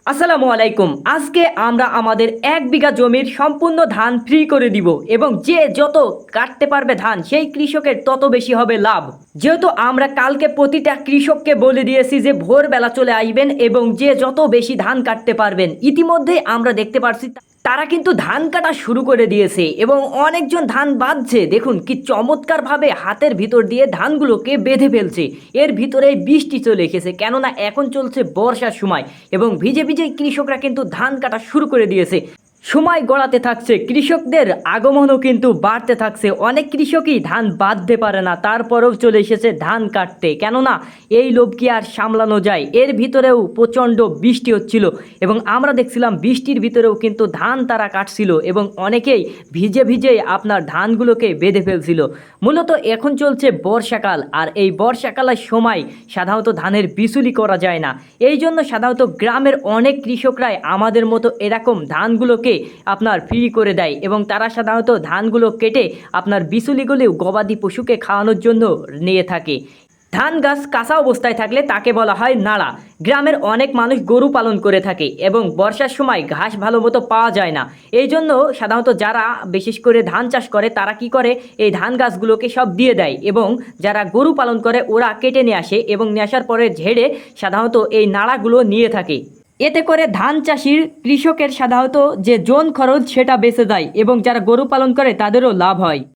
আসসালামু আলাইকুম। আজকে আমরা আমাদের ১ বিঘা জমির সম্পূর্ণ ধান ফ্রি করে দিব এবং যে যত কাটতে পারবে ধান সেই কৃষকের তত বেশি হবে লাভ। যেহেতু আমরা কালকে প্রতিটা কৃষককে বলে দিয়েছি যে ভোরবেলা চলে আসবেন এবং যে যত বেশি ধান কাটতে পারবেন, ইতিমধ্যেই আমরা দেখতে পারছি তারা কিন্তু ধান কাটা শুরু করে দিয়েছে এবং অনেকজন ধান বাঁধছে। দেখুন কি চমৎকারভাবে হাতের ভিতর দিয়ে ধানগুলোকে বেঁধে ফেলছে। এর ভিতরে বৃষ্টি চলে এসেছে, কেননা এখন চলছে বর্ষার সময় এবং ভিজে ভিজে কৃষকরা কিন্তু ধান কাটা শুরু করে দিয়েছে। সময় গড়াতে থাকছে, কৃষকদের আগমনও কিন্তু বাড়তে থাকছে। অনেক কৃষকই ধান বাঁধতে পারে না, তারপরেও চলে এসেছে ধান কাটতে, কেননা এই লোভ কি আর সামলানো যায়। এর ভিতরেও প্রচণ্ড বৃষ্টি হচ্ছিল এবং আমরা দেখছিলাম বৃষ্টির ভিতরেও কিন্তু ধান তারা কাটছিল এবং অনেকেই ভিজে ভিজে আপনার ধানগুলোকে বেঁধে ফেলছিল। মূলত এখন চলছে বর্ষাকাল, আর এই বর্ষাকালের সময় সাধারণত ধানের বিচুলি করা যায় না। এই জন্য সাধারণত গ্রামের অনেক কৃষকরাই আমাদের মতো এরকম ধানগুলোকে আপনার ফ্রি করে দেয় এবং তারা সাধারণত ধানগুলো কেটে আপনার বিচুলিগুলিও গবাদি পশুকে খাওয়ানোর জন্য নিয়ে থাকে। ধান গাছ কাঁচা অবস্থায় থাকলে তাকে বলা হয় নাড়া। গ্রামের অনেক মানুষ গরু পালন করে থাকে এবং বর্ষার সময় ঘাস ভালো মতো পাওয়া যায় না। এই জন্য সাধারণত যারা বিশেষ করে ধান চাষ করে তারা কি করে, এই ধান গাছগুলোকে সব দিয়ে দেয় এবং যারা গরু পালন করে ওরা কেটে নিয়ে আসে এবং নিয়ে আসার পরে ঝেড়ে সাধারণত এই নাড়াগুলো নিয়ে থাকে। এতে করে ধান চাষির কৃষকের সাধারণত যে জন খরচ সেটা বেঁচে যায় এবং যারা গরু পালন করে তাদেরও লাভ হয়।